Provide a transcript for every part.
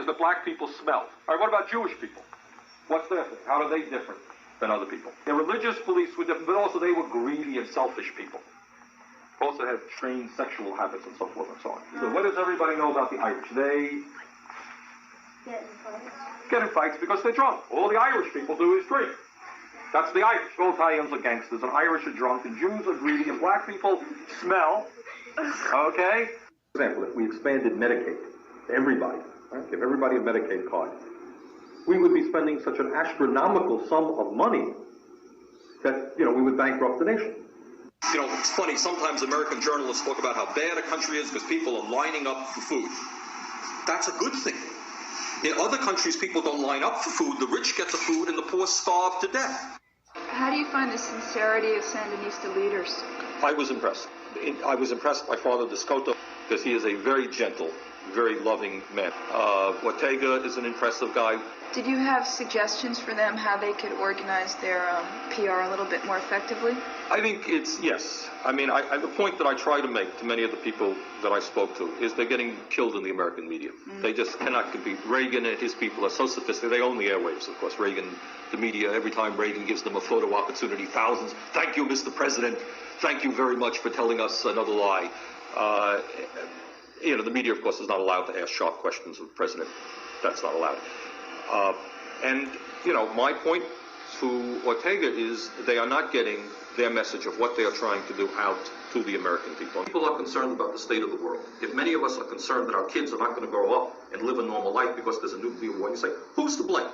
is that black people smell. All right, what about Jewish people? What's their thing? How are they different than other people? Their religious beliefs were different, but also they were greedy and selfish people. Also had strange sexual habits and so forth and so on. So what does everybody know about the Irish? They get in fights because they're drunk. All the Irish people do is drink. That's the Irish. All Italians are gangsters, and Irish are drunk, and Jews are greedy, and black people smell. Okay? For example, if we expanded Medicaid to everybody, right? Give everybody a Medicaid card, we would be spending such an astronomical sum of money that, we would bankrupt the nation. It's funny, sometimes American journalists talk about how bad a country is because people are lining up for food. That's a good thing. In other countries, people don't line up for food. The rich get the food and the poor starve to death. How do you find the sincerity of Sandinista leaders? I was impressed. I was impressed by Father Descoto because he is a very gentle, very loving man. Ortega is an impressive guy. Did you have suggestions for them how they could organize their PR a little bit more effectively? I think yes. I mean, the point that I try to make to many of the people that I spoke to is they're getting killed in the American media. They just cannot compete. Reagan and his people are so sophisticated. They own the airwaves, of course. Reagan, the media, every time Reagan gives them a photo opportunity, thousands. Thank you, Mr. President. Thank you very much for telling us another lie. The media, of course, is not allowed to ask sharp questions of the president. That's not allowed. My point to Ortega is they are not getting their message of what they are trying to do out to the American people. People are concerned about the state of the world. If many of us are concerned that our kids are not going to grow up and live a normal life because there's a nuclear war, you say, who's to blame?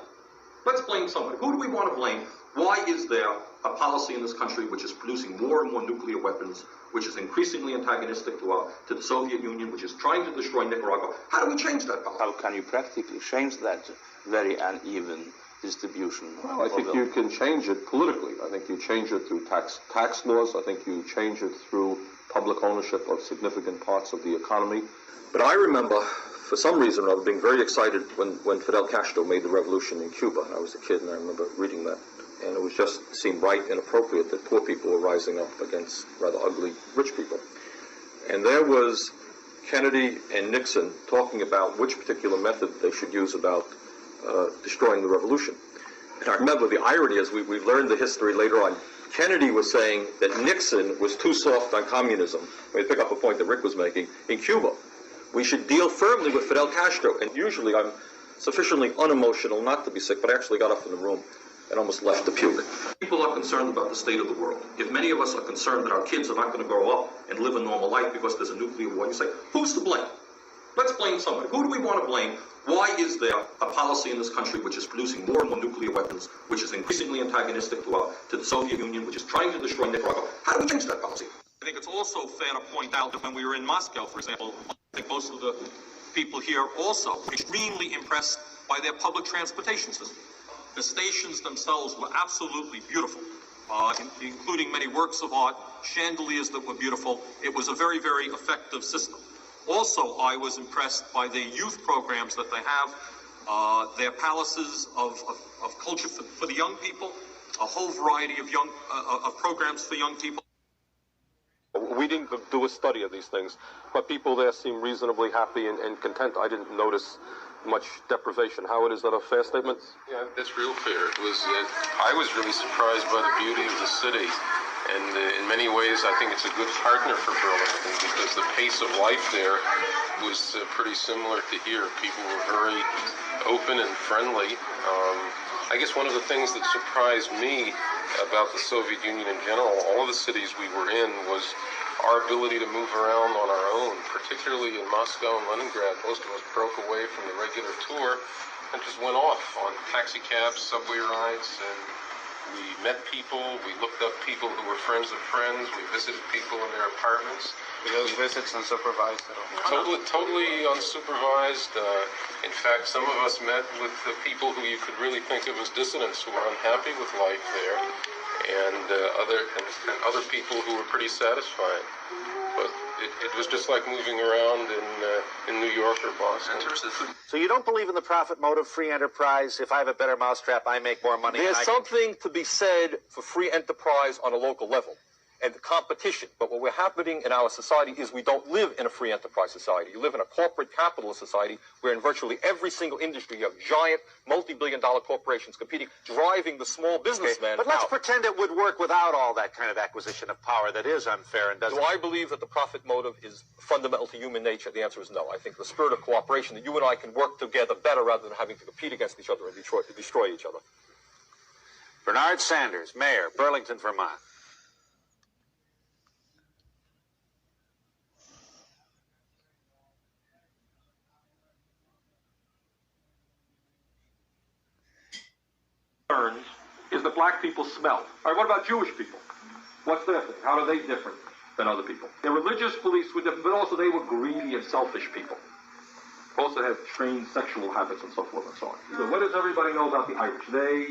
Let's blame somebody. Who do we want to blame? Why is there a policy in this country which is producing more and more nuclear weapons, which is increasingly antagonistic to the Soviet Union, which is trying to destroy Nicaragua? How do we change that policy? How can you practically change that very uneven distribution? Well, I think you can change it politically. I think you change it through tax laws. I think you change it through public ownership of significant parts of the economy. But I remember, for some reason or other, being very excited when Fidel Castro made the revolution in Cuba. I was a kid and I remember reading that. And it was just seemed right and appropriate that poor people were rising up against rather ugly rich people. And there was Kennedy and Nixon talking about which particular method they should use about destroying the revolution. And I remember the irony is we learned the history later on. Kennedy was saying that Nixon was too soft on communism. Let me pick up a point that Rick was making. In Cuba, we should deal firmly with Fidel Castro. And usually I'm sufficiently unemotional not to be sick, but I actually got up in the room and almost left to puke. People are concerned about the state of the world. If many of us are concerned that our kids are not going to grow up and live a normal life because there's a nuclear war, you say, who's to blame? Let's blame somebody. Who do we want to blame? Why is there a policy in this country which is producing more and more nuclear weapons, which is increasingly antagonistic to the Soviet Union, which is trying to destroy Nicaragua? How do we change that policy? I think it's also fair to point out that when we were in Moscow, for example, I think most of the people here also were extremely impressed by their public transportation system. The stations themselves were absolutely beautiful, including many works of art, chandeliers that were beautiful. It was a very, very effective system. Also, I was impressed by the youth programs that they have, their palaces of culture for the young people, a whole variety of of programs for young people. We didn't do a study of these things, but people there seem reasonably happy and content. I didn't notice much deprivation. Howard, is that a fair statement? Yeah, that's real fair. I was really surprised by the beauty of the city. And in many ways, I think it's a good partner for Burlington because the pace of life there was pretty similar to here. People were very open and friendly. I guess one of the things that surprised me about the Soviet Union in general, all of the cities we were in, was our ability to move around on our own, particularly in Moscow and Leningrad. Most of us broke away from the regular tour and just went off on taxi cabs, subway rides, and we met people, we looked up people who were friends of friends, we visited people in their apartments. Were those visits unsupervised at all? Totally unsupervised. In fact, some of us met with the people who you could really think of as dissidents who were unhappy with life there, and other people who were pretty satisfied. But it was just like moving around in New York or Boston. So you don't believe in the profit motive, free enterprise? If I have a better mousetrap, I make more money. There's something to be said for free enterprise on a local level. and the competition. But what we're happening in our society is we don't live in a free enterprise society. You live in a corporate capitalist society where in virtually every single industry you have giant multi-billion-dollar corporations competing, driving the small businessman But let's out. pretend it would work without all that kind of acquisition of power that is unfair and doesn't. Do I believe that the profit motive is fundamental to human nature? The answer is no. I think the spirit of cooperation, that you and I can work together better rather than having to compete against each other and destroy each other. Bernard Sanders, Mayor, Burlington, Vermont. Is that black people smell. All right, what about Jewish people? What's their thing? How are they different than other people? Their religious beliefs were different, but also they were greedy and selfish people. Also had strange sexual habits and so forth and so on. So what does everybody know about the Irish? They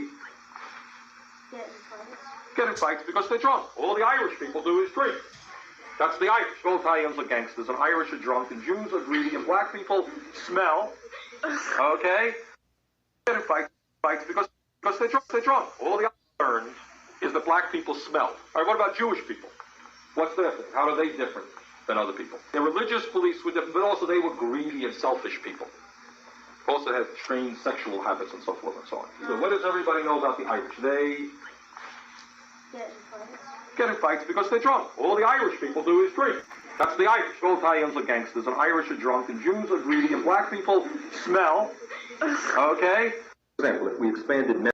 get in fights because they're drunk. All the Irish people do is drink. That's the Irish. Both Italians are gangsters, and Irish are drunk, and Jews are greedy, and black people smell. Okay? Get in fights because they're drunk. They're drunk. All the learned is that black people smell. All right, what about Jewish people? What's their thing? How are they different than other people? Their religious beliefs were different, but also they were greedy and selfish people. Also had strange sexual habits and so forth and so on. So what does everybody know about the Irish? They get in fights because they're drunk. All the Irish people do is drink. That's the Irish. Both Italians are gangsters, and Irish are drunk, and Jews are greedy, and black people smell. Okay? For example, if we expanded